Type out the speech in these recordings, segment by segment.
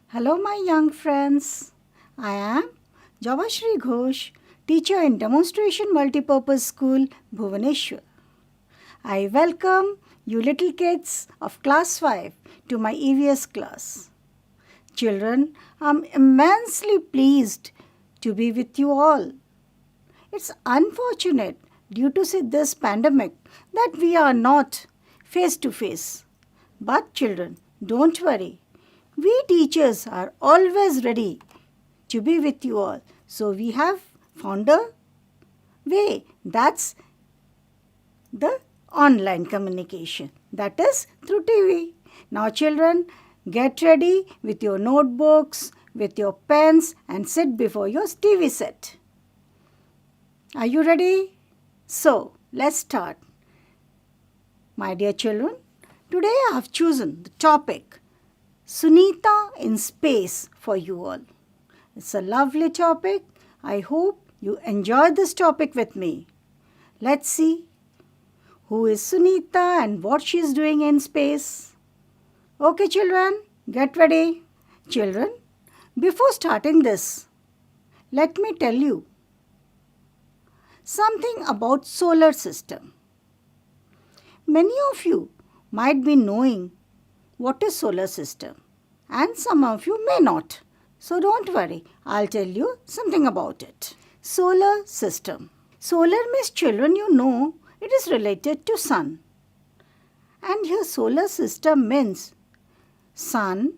Hello, my young friends. I am Javashri Ghosh, teacher in Demonstration Multipurpose School, Bhubaneswar. I welcome you little kids of class 5 to my EVS class. Children, I'm immensely pleased to be with you all. It's unfortunate due to this pandemic that we are not face to face. But children, don't worry. We teachers are always ready to be with you all. So we have found a way. That's the online communication. That is through TV. Now children, get ready with your notebooks, with your pens and sit before your TV set. Are you ready? So, let's start. My dear children, today I have chosen the topic Sunita in space for you all. It's a lovely topic. I hope you enjoy this topic with me. Let's see who is Sunita and what she is doing in space. Okay, children, get ready. Children, before starting this, let me tell you something about solar system. Many of you might be knowing what is solar system and some of you may not. So don't worry, I'll tell you something about it. Solar system. Solar means children, you know it is related to sun. And here solar system means sun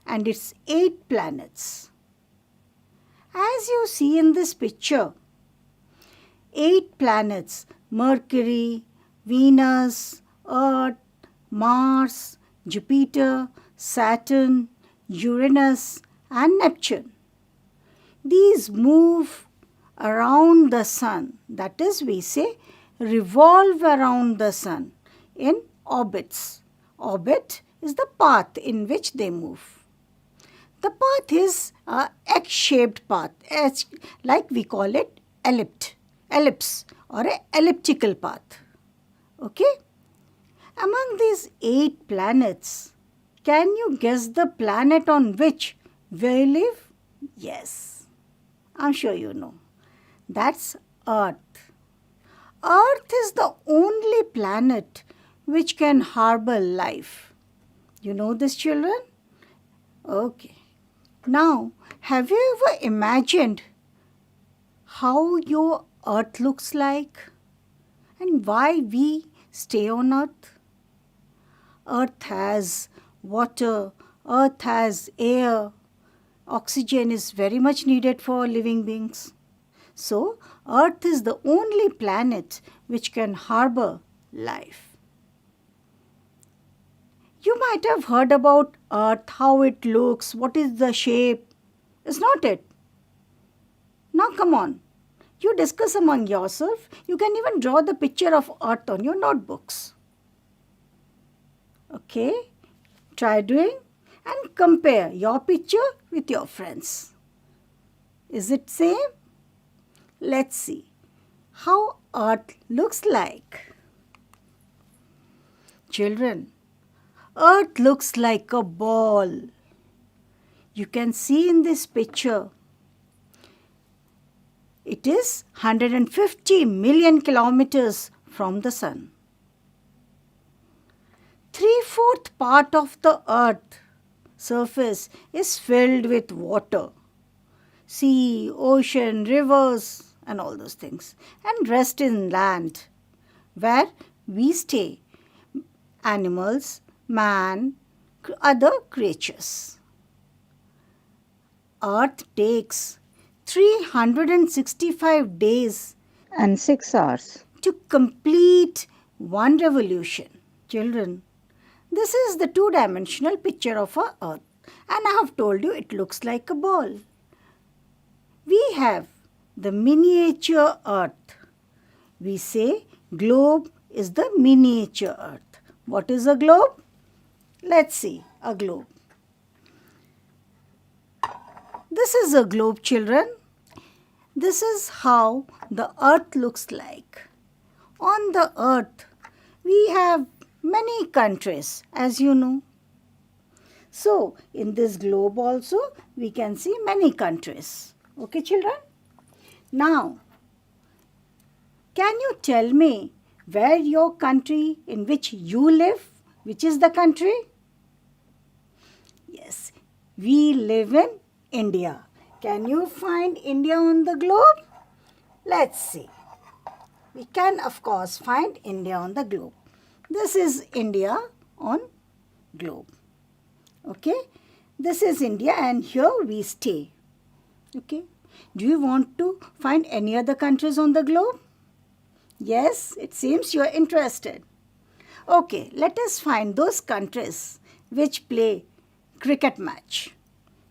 and its 8 planets. As you see in this picture, 8 planets, Mercury, Venus, Earth, Mars, Jupiter, Saturn, Uranus and Neptune. These move around the sun. That is, we say, revolve around the sun in orbits. Orbit is the path in which they move. The path is a X-shaped path, like we call it ellipse or an elliptical path. Okay? Among these 8 planets, can you guess the planet on which we live? Yes, I'm sure you know. That's Earth. Earth is the only planet which can harbor life. You know this, children? Okay. Now, have you ever imagined how your Earth looks like and why we stay on Earth? Earth has water, Earth has air, oxygen is very much needed for living beings. So, Earth is the only planet which can harbor life. You might have heard about Earth, how it looks, what is the shape. Is not it? Now come on. You discuss among yourself. You can even draw the picture of Earth on your notebooks. Okay? Try doing and compare your picture with your friends. Is it same? Let's see how Earth looks like. Children, Earth looks like a ball. You can see in this picture, it is 150 million kilometers from the sun. 3/4 part of the Earth surface is filled with water. Sea, ocean, rivers and all those things. And rest in land where we stay. Animals, man, other creatures. Earth takes 365 days and 6 hours to complete one revolution. Children, this is the two-dimensional picture of our Earth and I have told you it looks like a ball. We have the miniature Earth. We say globe is the miniature Earth. What is a globe? Let's see a globe. This is a globe, children. This is how the Earth looks like. On the Earth, we have many countries, as you know. So, in this globe also, we can see many countries. Okay, children? Now, can you tell me where your country in which you live, which is the country? Yes, we live in India. Can you find India on the globe? Let's see. We can, of course, find India on the globe. This is India on globe. Okay, this is India and here we stay. Okay, do you want to find any other countries on the globe? Yes, it seems you are interested. Okay, let us find those countries which play cricket match.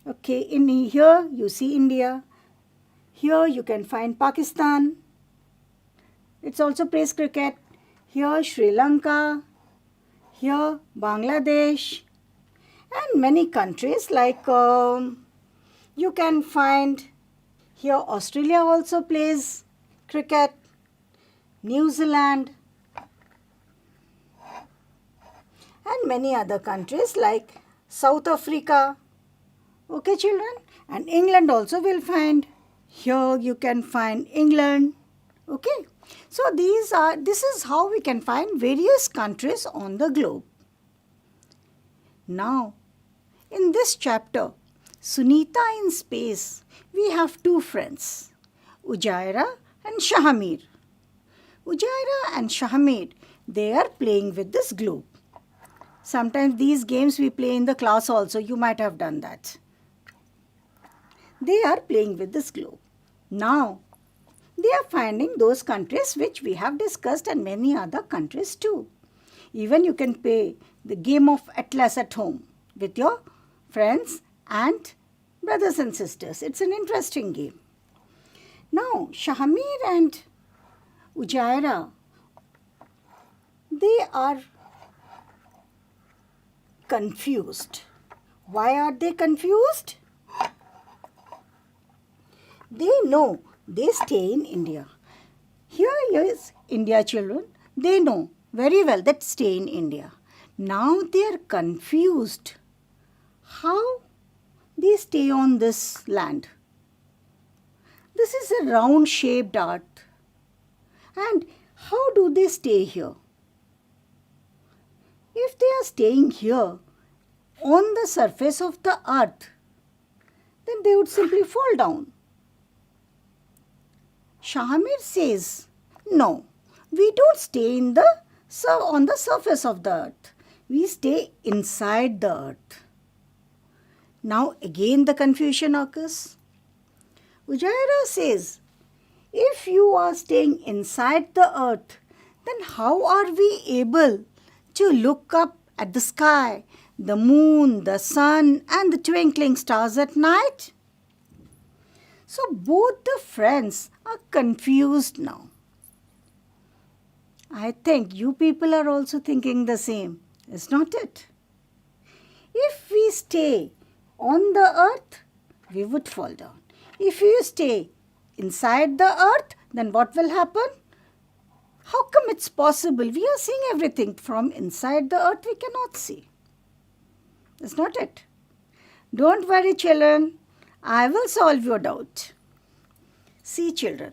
Okay, in here you see India. Here you can find Pakistan. It's also plays cricket. Here Sri Lanka. Here Bangladesh. And many countries like you can find here Australia also plays cricket. New Zealand. And many other countries like South Africa. Okay, children? And England also will find. Here you can find England. Okay? So this is how we can find various countries on the globe. Now, in this chapter, Sunita in Space, we have two friends, Ujaira and Shahamir. Ujaira and Shahamir, they are playing with this globe. Sometimes these games we play in the class also, you might have done that. They are playing with this globe. Now, they are finding those countries which we have discussed and many other countries too. Even you can play the game of Atlas at home with your friends and brothers and sisters. It's an interesting game. Now, Shahamir and Ujaira, they are confused. Why are they confused? They know they stay in India. Here is India, children. They know very well that stay in India. Now they are confused. How they stay on this land? This is a round shaped earth. And how do they stay here? If they are staying here on the surface of the earth, then they would simply fall down. Shahamir says, no, we don't stay on the surface of the earth. We stay inside the earth. Now again the confusion occurs. Ujaira says, if you are staying inside the earth, then how are we able to look up at the sky, the moon, the sun, and the twinkling stars at night? So both the friends are confused now. I think you people are also thinking the same, is not it? If we stay on the earth, we would fall down. If we stay inside the earth, then what will happen? How come it's possible? We are seeing everything from inside the earth we cannot see. Is not it? Don't worry, children. I will solve your doubt. See, children,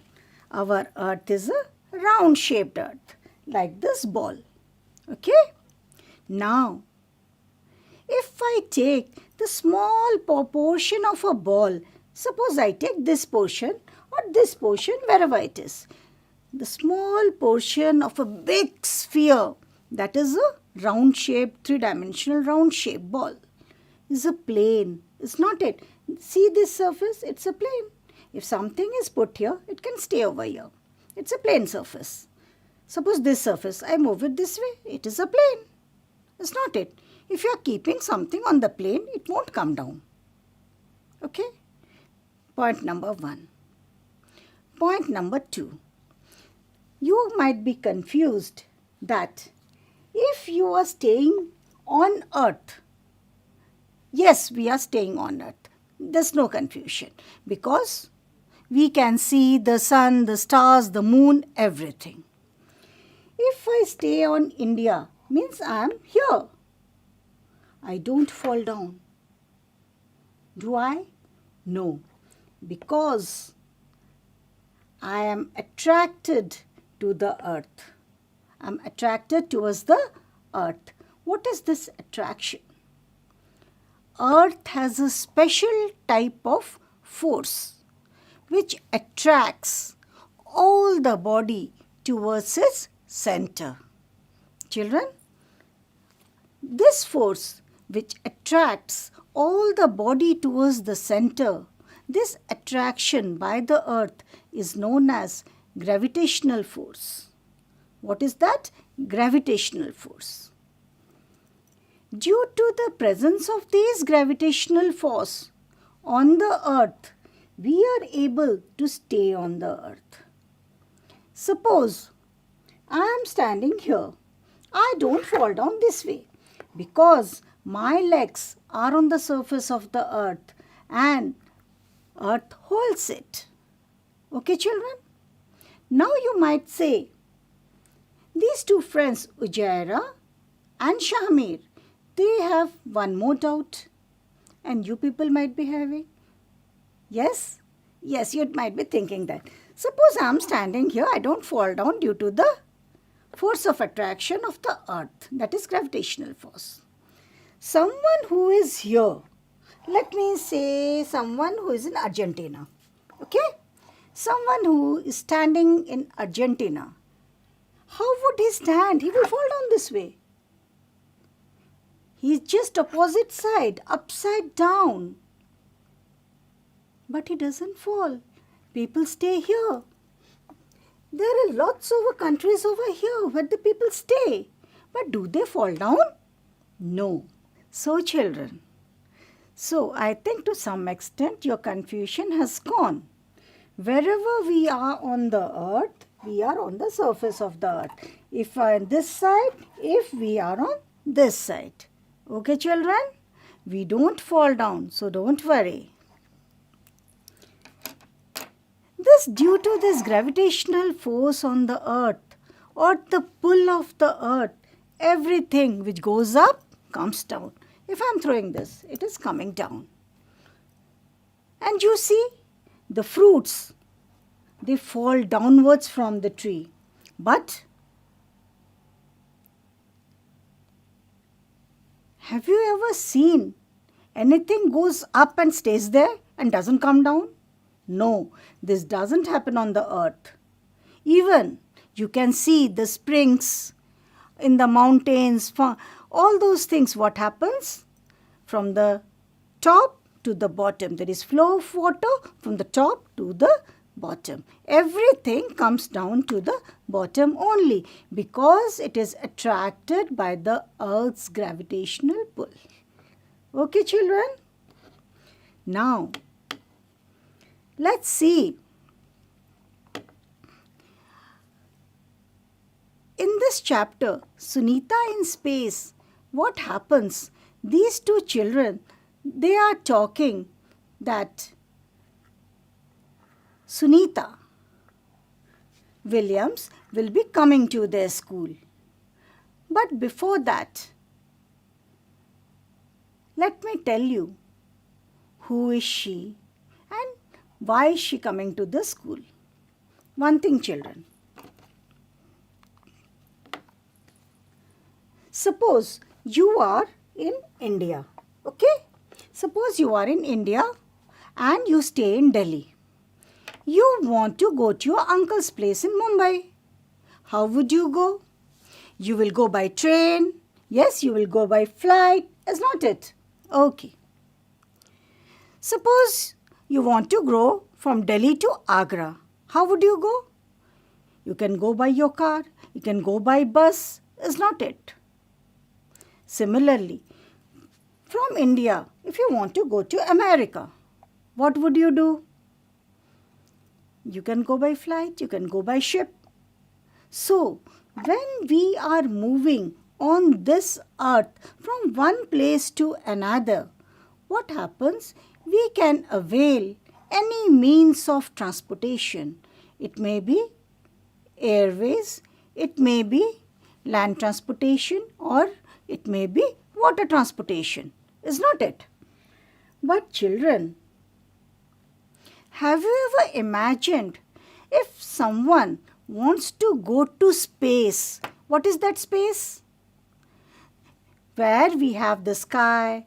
our earth is a round-shaped earth, like this ball. Okay? Now, if I take the small portion of a ball, suppose I take this portion or this portion, wherever it is, the small portion of a big sphere, that is a round-shaped, three-dimensional round-shaped ball, is a plane. Is not it? See this surface? It's a plane. If something is put here, it can stay over here. It's a plane surface. Suppose this surface, I move it this way. It is a plane. Is not it? If you are keeping something on the plane, it won't come down. Okay? Point number 1. Point number 2. You might be confused that if you are staying on earth, yes, we are staying on earth. There's no confusion because we can see the sun, the stars, the moon, everything. If I stay on India, means I am here. I don't fall down. Do I? No, because I am attracted to the earth. I'm attracted towards the earth. What is this attraction? Earth has a special type of force which attracts all the body towards its center. Children, this force which attracts all the body towards the center, this attraction by the earth is known as gravitational force. What is that? Gravitational force. Due to the presence of this gravitational force on the earth, we are able to stay on the earth. Suppose I am standing here. I don't fall down this way because my legs are on the surface of the earth and earth holds it. Okay, children? Now you might say, these two friends, Ujaira and Shamir, they have one more doubt. And you people might be having. Yes? Yes, you might be thinking that. Suppose I am standing here, I don't fall down due to the force of attraction of the earth. That is gravitational force. Someone who is here, let me say someone who is in Argentina. Okay? Someone who is standing in Argentina. How would he stand? He will fall down this way. He is just opposite side, upside down. But he doesn't fall. People stay here. There are lots of countries over here where the people stay. But do they fall down? No. So children, I think to some extent your confusion has gone. Wherever we are on the earth, we are on the surface of the earth. If we are on this side, if we are on this side. Okay, children? We don't fall down, so don't worry. Due to this gravitational force on the earth or the pull of the earth, everything which goes up comes down. If I am throwing this, it is coming down. And you see, the fruits, they fall downwards from the tree. But have you ever seen anything goes up and stays there and doesn't come down? No, this doesn't happen on the earth. Even you can see the springs in the mountains, all those things. What happens? From the top to the bottom. There is flow of water from the top to the bottom. Everything comes down to the bottom only because it is attracted by the earth's gravitational pull. Okay, children? Now, let's see. In this chapter, Sunita in Space, what happens? These two children, they are talking that Sunita Williams will be coming to their school. But before that, let me tell you, who is she and why is she coming to the school? One thing, children. Suppose you are in India, okay? Suppose you are in India and you stay in Delhi. You want to go to your uncle's place in Mumbai. How would you go? You will go by train. Yes, you will go by flight. Is not it? Okay. Suppose you want to go from Delhi to Agra. How would you go? You can go by your car. You can go by bus. Is not it? Similarly, from India, if you want to go to America, what would you do? You can go by flight, you can go by ship. So, when we are moving on this earth from one place to another, what happens? We can avail any means of transportation. It may be airways, it may be land transportation, or it may be water transportation, is not it? But children, have you ever imagined if someone wants to go to space? What is that space? Where we have the sky,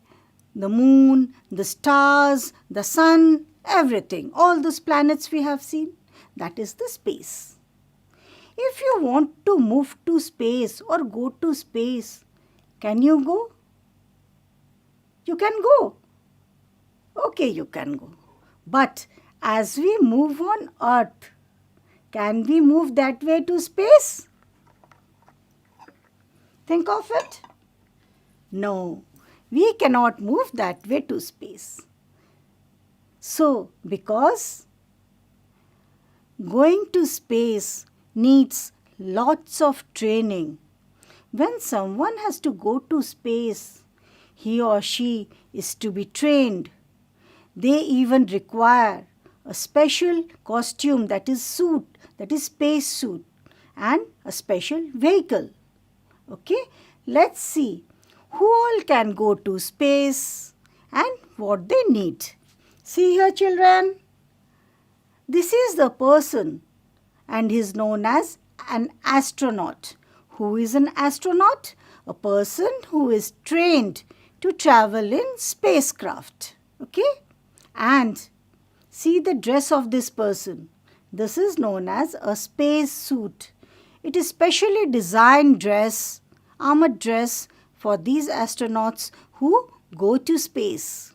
the moon, the stars, the sun, everything. All those planets we have seen, that is the space. If you want to move to space or go to space, can you go? You can go. Okay, you can go. But as we move on Earth, can we move that way to space? Think of it. No, we cannot move that way to space. So, because going to space needs lots of training. When someone has to go to space, he or she is to be trained. They even require a special costume, that is suit, that is space suit, and a special vehicle. Okay, let's see who all can go to space and what they need. See here, children. This is the person and he is known as an astronaut. Who is an astronaut? A person who is trained to travel in spacecraft. Okay? And see the dress of this person. This is known as a space suit. It is specially designed dress, armored dress for these astronauts who go to space.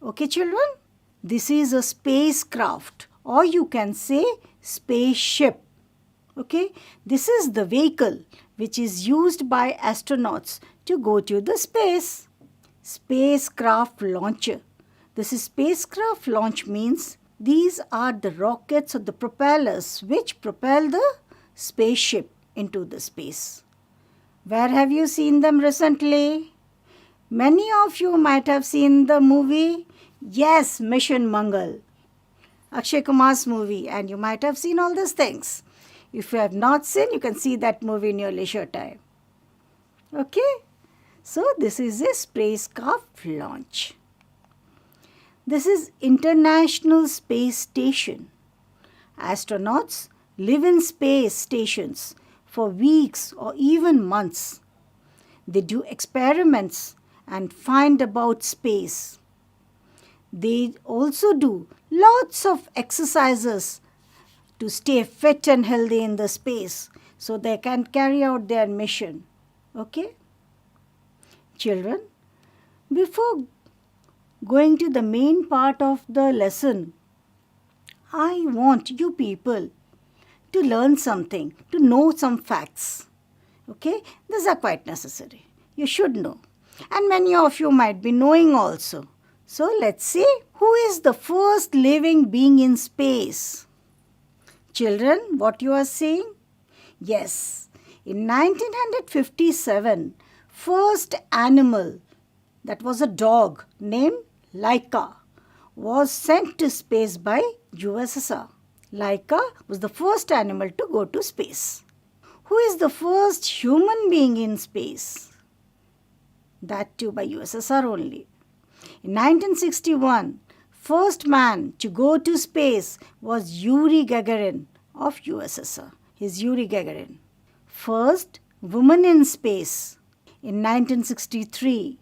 Okay, children? This is a spacecraft, or you can say spaceship. Okay? This is the vehicle which is used by astronauts to go to the space. Spacecraft launcher. This is spacecraft launch means these are the rockets or the propellers which propel the spaceship into the space. Where have you seen them recently? Many of you might have seen the movie, yes, Mission Mangal, Akshay Kumar's movie, and you might have seen all these things. If you have not seen, you can see that movie in your leisure time. Okay? So, this is a spacecraft launch. This is International Space Station. Astronauts live in space stations for weeks or even months. They do experiments and find about space. They also do lots of exercises to stay fit and healthy in the space so they can carry out their mission. Okay? Children, before going to the main part of the lesson, I want you people to learn something, to know some facts. Okay? These are quite necessary. You should know. And many of you might be knowing also. So let's see who is the first living being in space. Children, what you are saying? Yes, in 1957, first animal, that was a dog named Laika, was sent to space by USSR. Laika was the first animal to go to space. Who is the first human being in space? That too by USSR only. In 1961, first man to go to space was Yuri Gagarin of USSR. He's Yuri Gagarin. First woman in space. In 1963,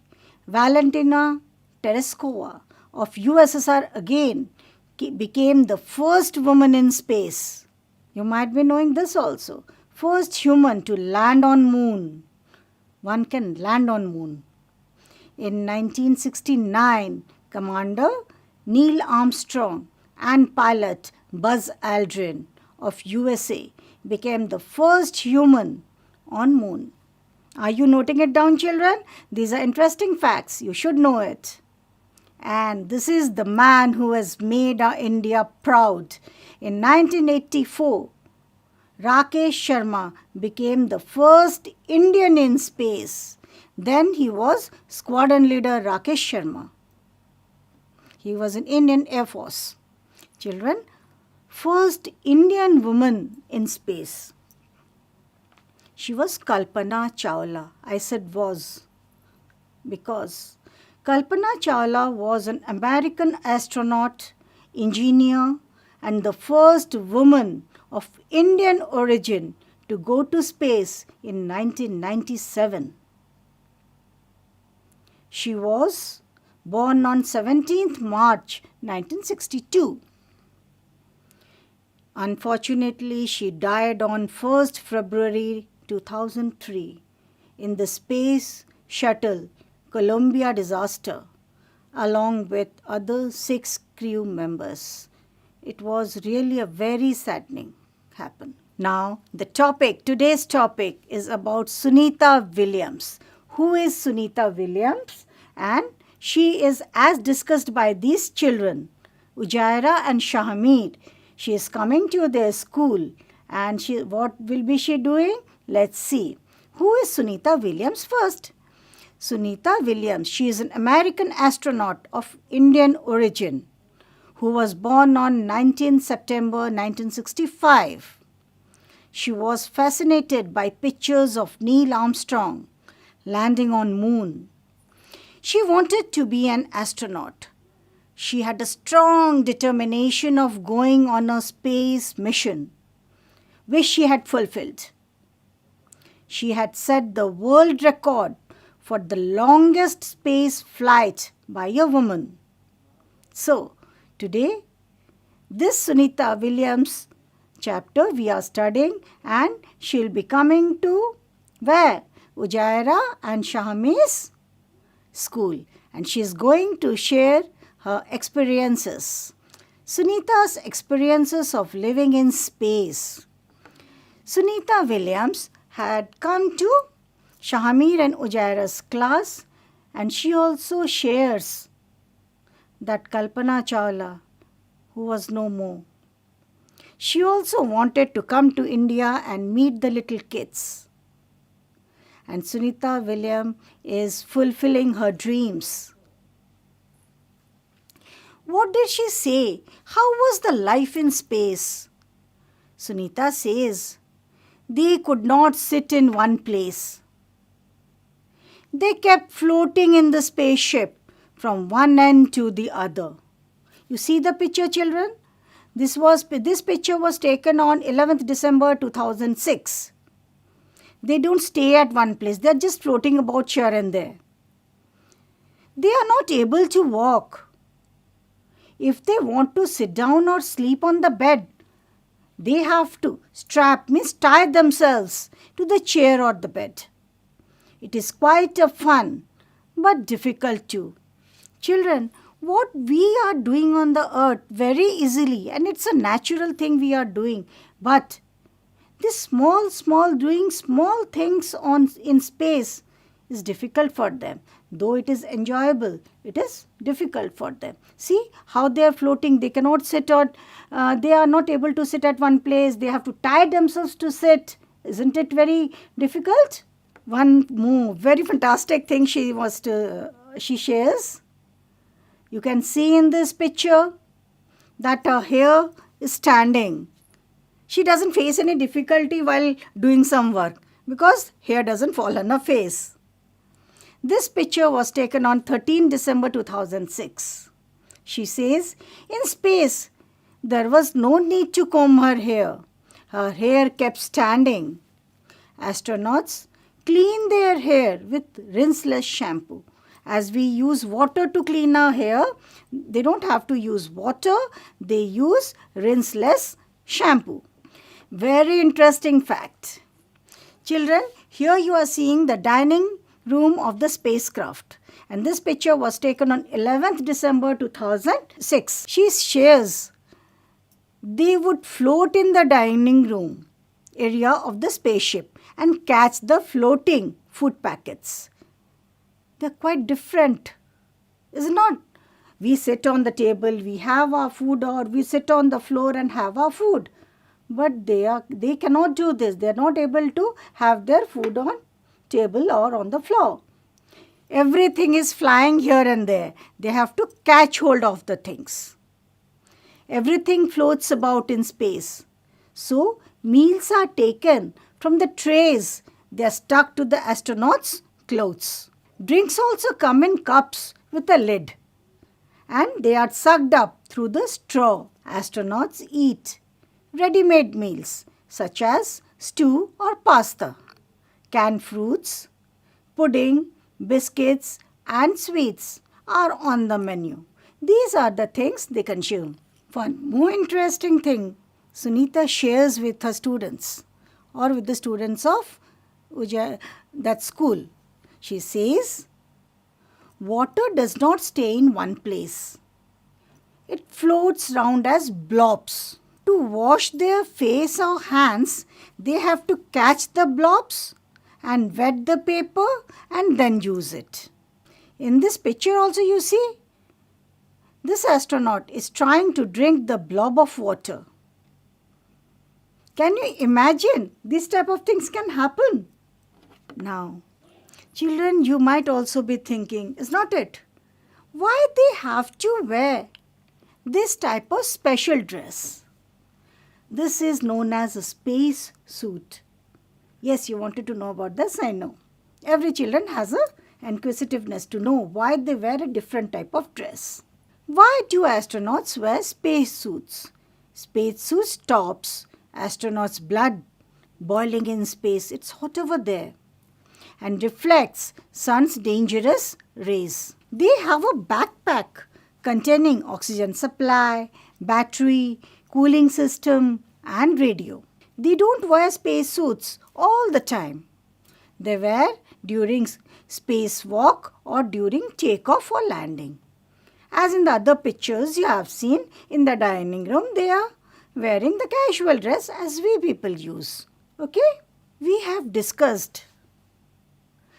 Valentina Tereshkova of USSR again became the first woman in space. You might be knowing this also. First human to land on moon. One can land on moon. In 1969, Commander Neil Armstrong and pilot Buzz Aldrin of USA became the first human on moon. Are you noting it down, children? These are interesting facts. You should know it. And this is the man who has made our India proud. In 1984, Rakesh Sharma became the first Indian in space. Then he was squadron leader Rakesh Sharma. He was in Indian Air Force. Children, first Indian woman in space. She was Kalpana Chawla. I said was. because Kalpana Chawla was an American astronaut, engineer, and the first woman of Indian origin to go to space in 1997. She was born on 17th March 1962. Unfortunately, she died on 1st February 2003 in the Space Shuttle Columbia disaster, along with other 6 crew members. It was really a very saddening happen. Now, today's topic is about Sunita Williams. Who is Sunita Williams? And she is, as discussed by these children, Ujaira and Shahmeed. She is coming to their school, and what will be she doing? Let's see. Who is Sunita Williams first? Sunita Williams, she is an American astronaut of Indian origin who was born on 19 September 1965. She was fascinated by pictures of Neil Armstrong landing on moon. She wanted to be an astronaut. She had a strong determination of going on a space mission, which she had fulfilled. She had set the world record for the longest space flight by a woman. So, today, this Sunita Williams chapter we are studying, and she will be coming to where? Ujaira and Shahmeed's school, and she is going to share her experiences. Sunita's experiences of living in space. Sunita Williams had come to Shahmeed and Ujaira's class, and she also shares that Kalpana Chawla, who was no more. She also wanted to come to India and meet the little kids. And Sunita Williams is fulfilling her dreams. What did she say? How was the life in space? Sunita says, they could not sit in one place. They kept floating in the spaceship from one end to the other. You see the picture, children? This picture was taken on 11th December 2006. They don't stay at one place. They are just floating about here and there. They are not able to walk. If they want to sit down or sleep on the bed, they have to tie themselves to the chair or the bed. It is quite a fun, but difficult too. Children, what we are doing on the earth very easily, and it's a natural thing we are doing, but this small doing small things in space is difficult for them. Though it is enjoyable, it is difficult for them. See how they are floating. They cannot sit on, they are not able to sit at one place. They have to tie themselves to sit. Isn't it very difficult? One more very fantastic thing she shares. You can see in this picture that her hair is standing. She doesn't face any difficulty while doing some work because hair doesn't fall on her face. This picture was taken on 13 December 2006. She says, in space, there was no need to comb her hair. Her hair kept standing. Astronauts clean their hair with rinseless shampoo. As we use water to clean our hair, they don't have to use water. They use rinseless shampoo. Very interesting fact. Children, here you are seeing the dining room of the spacecraft. And this picture was taken on 11th December 2006. She shares they would float in the dining room area of the spaceship and catch the floating food packets. They're quite different, is it not? We sit on the table, we have our food, or we sit on the floor and have our food. But they cannot do this. They are not able to have their food on table or on the floor. Everything is flying here and there. They have to catch hold of the things. Everything floats about in space. So, meals are taken from the trays. They are stuck to the astronauts' clothes. Drinks also come in cups with a lid, and they are sucked up through the straw. Astronauts eat ready-made meals such as stew or pasta, canned fruits, pudding, biscuits, and sweets are on the menu. These are the things they consume. One more interesting thing Sunita shares with her students or with the students of that school. She says, water does not stay in one place. It floats round as blobs. To wash their face or hands, they have to catch the blobs and wet the paper and then use it. In this picture also you see, this astronaut is trying to drink the blob of water. Can you imagine these type of things can happen? Now, children, you might also be thinking, is not it? Why they have to wear this type of special dress? This is known as a space suit. Yes, you wanted to know about this, I know. Every children has a inquisitiveness to know why they wear a different type of dress. Why do astronauts wear space suits? Space suit stops astronauts' blood boiling in space. It's hot over there. And reflects sun's dangerous rays. They have a backpack containing oxygen supply, battery, cooling system and radio. They don't wear space suits all the time. They wear during spacewalk or during takeoff or landing. As in the other pictures you have seen in the dining room, they are wearing the casual dress as we people use. Okay? We have discussed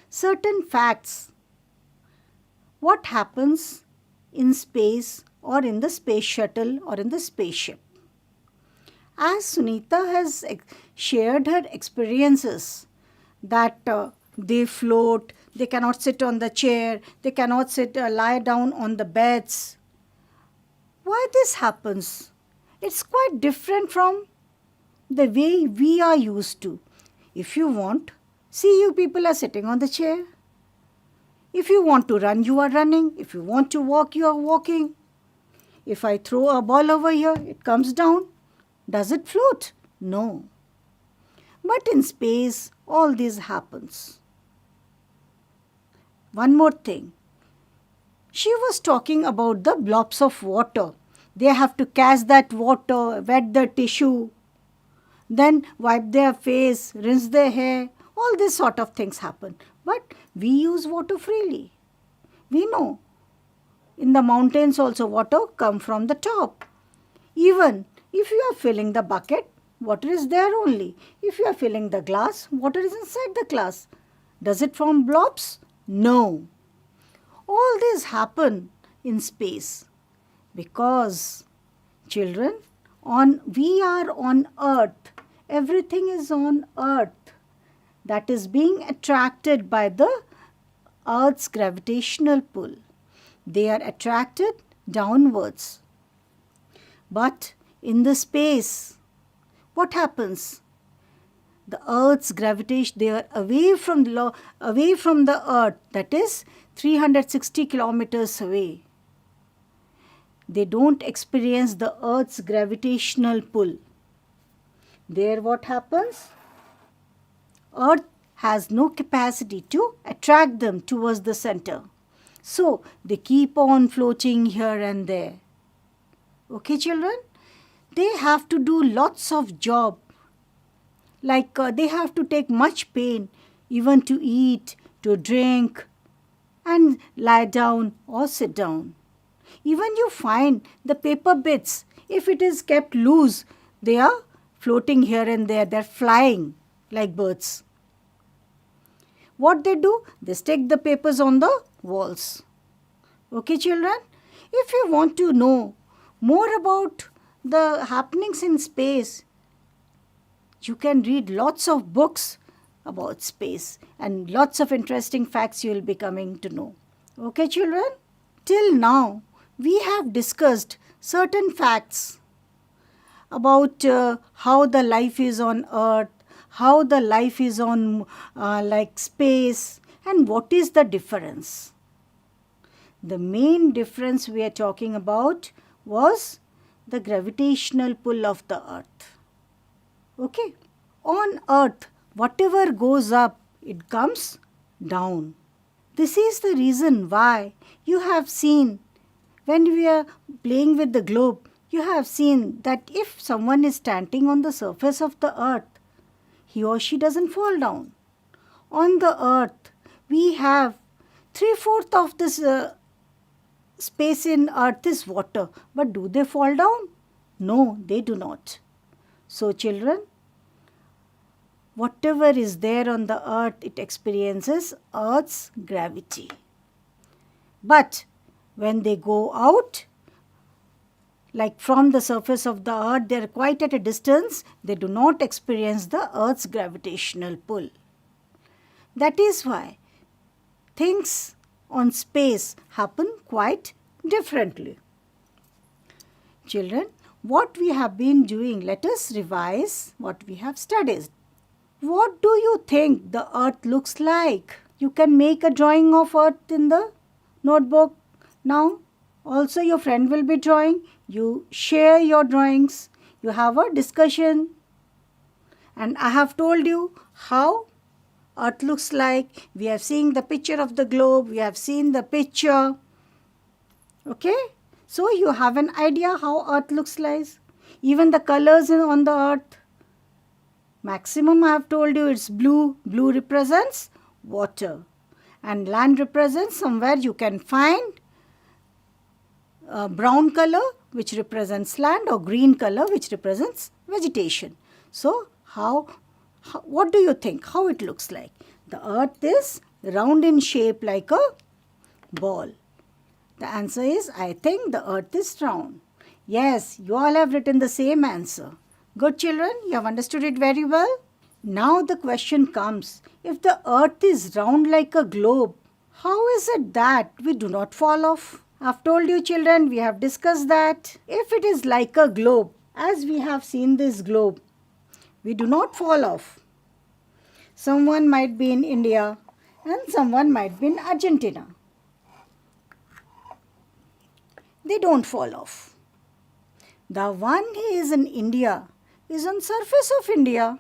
certain facts. What happens in space or in the space shuttle or in the spaceship. As Sunita has shared her experiences that they float, they cannot sit on the chair, they cannot lie down on the beds. Why this happens? It's quite different from the way we are used to. If you want, see, you people are sitting on the chair. If you want to run, you are running. If you want to walk, you are walking. If I throw a ball over here, it comes down. Does it float? No. But in space, all this happens. One more thing. She was talking about the blobs of water. They have to catch that water, wet the tissue, then wipe their face, rinse their hair. All these sort of things happen. But we use water freely. We know. In the mountains also water comes from the top. Even if you are filling the bucket, water is there only. If you are filling the glass, water is inside the glass. Does it form blobs? No. All this happen in space because, children, we are on Earth. Everything is on Earth that is being attracted by the Earth's gravitational pull. They are attracted downwards. But in the space, what happens? The Earth's gravitation, they are away from the Earth, that is 360 kilometers away. They don't experience the Earth's gravitational pull. There what happens? Earth has no capacity to attract them towards the center. So they keep on floating here and there. Okay, children? They have to do lots of job. Like they have to take much pain even to eat, to drink and lie down or sit down. Even you find the paper bits, if it is kept loose, they are floating here and there, they are flying like birds. What they do? They stick the papers on the walls. Okay, children? If you want to know more about the happenings in space, you can read lots of books about space and lots of interesting facts you will be coming to know. Okay, children? Till now, we have discussed certain facts about how the life is on Earth, how the life is on like space, And what is the difference? The main difference we are talking about was the gravitational pull of the earth. Okay? On earth, whatever goes up, it comes down. This is the reason why you have seen when we are playing with the globe, you have seen that if someone is standing on the surface of the earth, he or she doesn't fall down. On the earth, we have 3/4 of this space in earth is water. But do they fall down? No, they do not. So children, whatever is there on the earth, it experiences earth's gravity. But when they go out, like from the surface of the earth, they are quite at a distance, they do not experience the earth's gravitational pull. That is why things on space happen quite differently. Children, what we have been doing, let us revise what we have studied. What do you think the earth looks like? You can make a drawing of earth in the notebook. Now, also your friend will be drawing. You share your drawings. You have a discussion. And I have told you how earth looks like. We have seen the picture of the globe. We have seen the picture. Okay? So you have an idea how earth looks like. Even the colors on the earth. Maximum I have told you it's blue. Blue represents water. And land represents somewhere you can find brown color which represents land or green color which represents vegetation. So what do you think? How it looks like? The earth is round in shape like a ball. The answer is, I think the earth is round. Yes, you all have written the same answer. Good children, you have understood it very well. Now the question comes, if the earth is round like a globe, how is it that we do not fall off? I've told you children, we have discussed that. If it is like a globe, as we have seen this globe, we do not fall off. Someone might be in India and someone might be in Argentina. They don't fall off. The one who is in India is on surface of India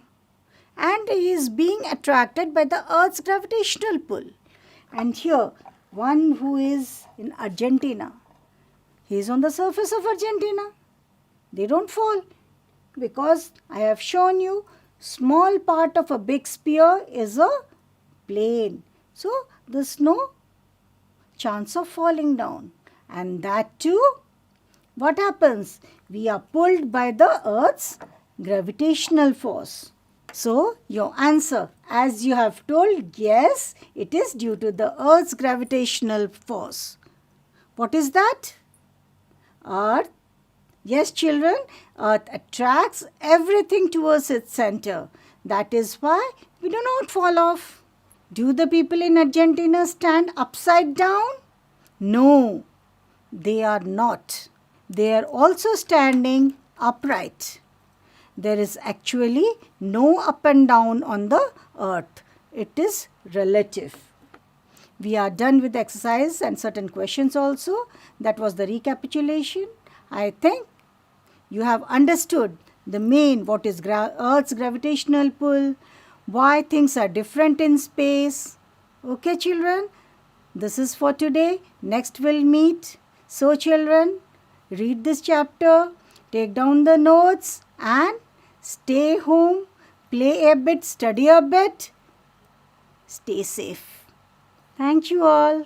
and he is being attracted by the earth's gravitational pull. And here, one who is in Argentina, he is on the surface of Argentina. They don't fall because I have shown you small part of a big sphere is a plane. So, there's no chance of falling down. And that too, what happens? We are pulled by the earth's gravitational force. So, your answer, as you have told, yes, it is due to the earth's gravitational force. What is that? Earth. Yes, children, earth attracts everything towards its center. That is why we do not fall off. Do the people in Argentina stand upside down? No, they are not. They are also standing upright. There is actually no up and down on the earth. It is relative. We are done with the exercise and certain questions also. That was the recapitulation. I think you have understood the main what is Earth's gravitational pull, why things are different in space. Okay, children, this is for today. Next we'll meet. So, children, read this chapter, take down the notes and stay home, play a bit, study a bit, stay safe. Thank you all.